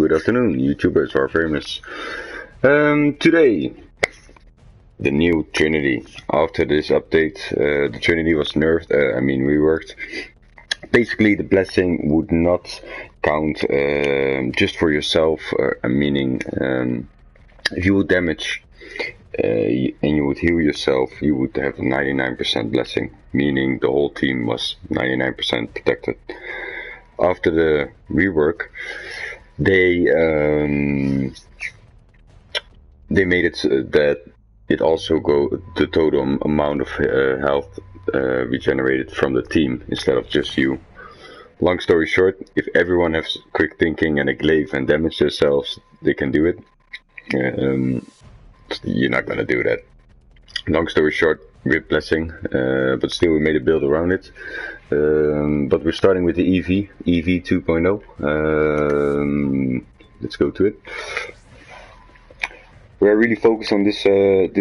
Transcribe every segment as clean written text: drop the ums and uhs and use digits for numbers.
good afternoon, YouTubers, Warframers. Today, the new Trinity. After this update, the Trinity was nerfed, reworked. Basically, the blessing would not count just for yourself, meaning if you would damage and you would heal yourself, you would have a 99% blessing, meaning the whole team was 99% protected. After the rework, they made it that it also the total amount of health regenerated from the team instead of just you. Long story short, if everyone has quick thinking and a glaive and damage themselves, they can do it. You're not gonna do that. Long story short, with blessing, but still we made a build around it. But we're starting with the EV2.0. Let's go to it. Where I really focused on this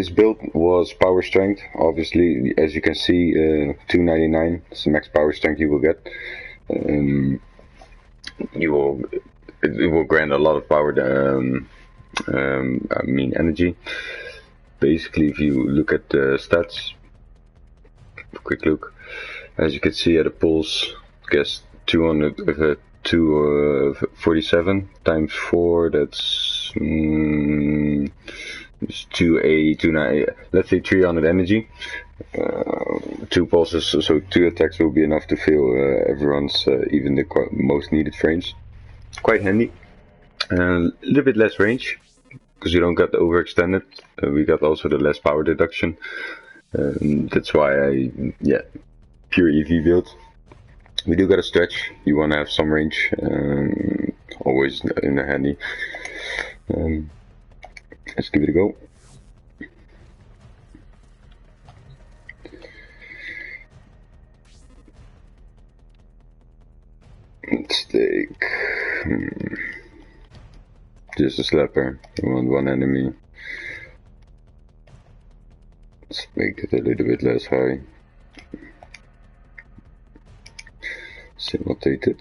build was power strength. Obviously, as you can see, 299 is the max power strength you will get. It will grant a lot of power. Energy. Basically, if you look at the stats, quick look, as you can see at the pulse, guess 247 times 4, that's 280, let's say 300 energy. 2 pulses, so 2 attacks will be enough to fill everyone's, even the most needed frames. Quite handy. A little bit less range, because you don't get overextended. We got also the less power deduction. That's why pure EV build. We do got a stretch. You want to have some range, always in the handy. Let's give it a go. Let's take just a slapper. We want one enemy. Let's make it a little bit less high. Simultated.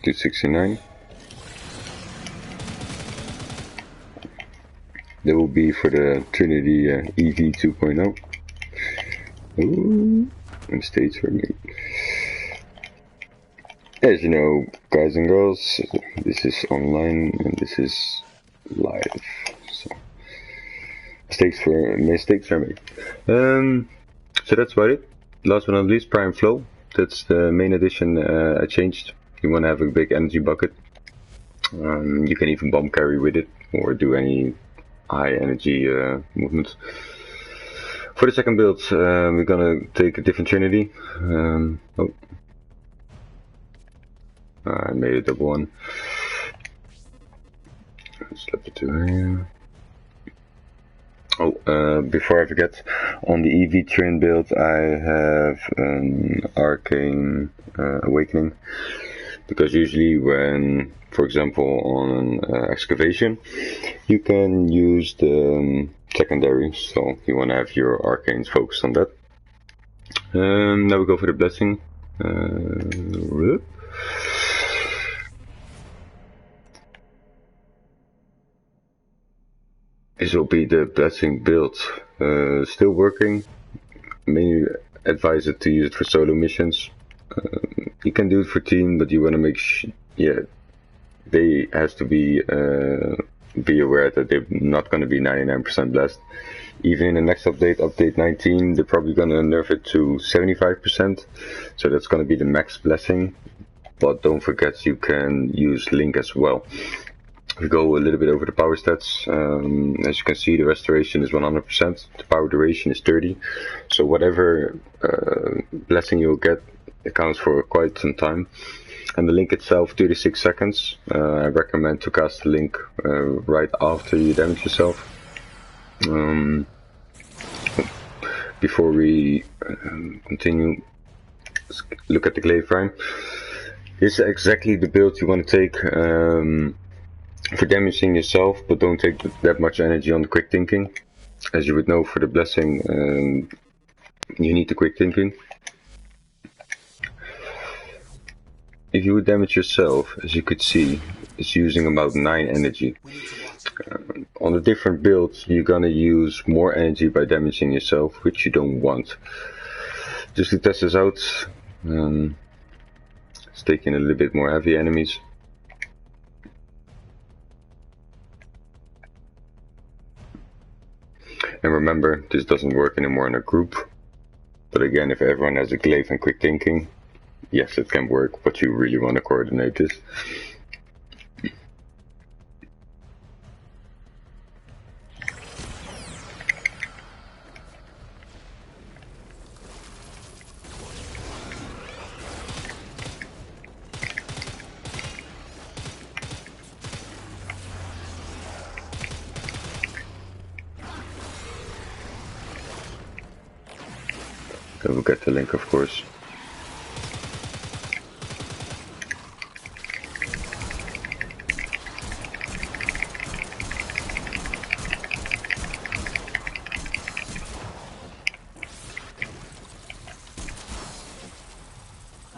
269. That will be for the Trinity EV2.0. Ooh, mistakes for me. As you know, guys and girls, this is online and this is live. So mistakes are made. So that's about it. Last but not least, Prime Flow. That's the main addition I changed. You want to have a big energy bucket. You can even bomb carry with it or do any high energy movements. For the second build, we're gonna take a different Trinity. I made a double one. Slip it to here. Before I forget, on the EV Trin build, I have an Arcane Awakening. Because usually when, for example, on an excavation, you can use the secondary, so you want to have your arcanes focused on that. Now we go for the blessing. This will be the blessing build. Still working. Mainly advise it to use it for solo missions. You can do it for team, but you want to make they have to be aware that they're not going to be 99% blessed. Even in the next update 19, they're probably going to nerf it to 75%. So that's going to be the max blessing. But don't forget, you can use Link as well. We go a little bit over the power stats. As you can see, the restoration is 100%. The power duration is 30. So whatever blessing you'll get, it counts for quite some time. And the link itself, 36 seconds. I recommend to cast the link right after you damage yourself. Before we continue, let's look at the glaive frame. This is exactly the build you want to take for damaging yourself, but don't take that much energy on the quick thinking. As you would know, for the blessing, you need the quick thinking. If you would damage yourself, as you could see, it's using about 9 energy. On the different builds, you're gonna use more energy by damaging yourself, which you don't want. Just to test this out, let's take in a little bit more heavy enemies. And remember, this doesn't work anymore in a group. But again, if everyone has a glaive and quick thinking, yes, it can work, but you really want to coordinate this. Then we'll get the link, of course.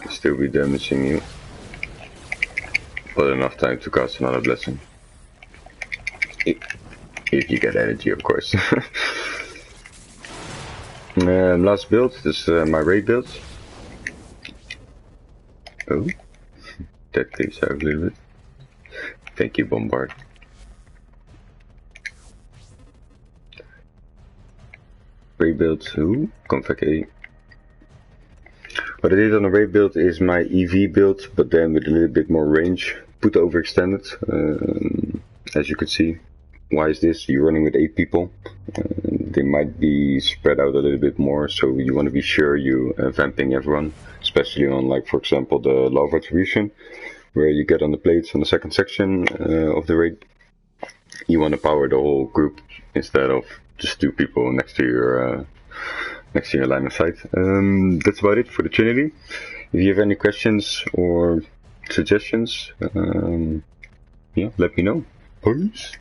Still be damaging you, but enough time to cast another blessing. If you get energy, of course. Last build, this is my raid build. Oh, that takes out a little bit. Thank you, Bombard. Raid build, Convac A. What I did on the raid build is my EV build, but then with a little bit more range. Put overextended, as you could see. Why is this? You're running with 8 people. They might be spread out a little bit more, so you want to be sure you vamping everyone, especially on, like, for example, the Law of Attribution, where you get on the plates on the second section of the raid. You want to power the whole group instead of just 2 people next to your line of sight. That's about it for the Trinity. If you have any questions or suggestions, yeah, let me know. Peace.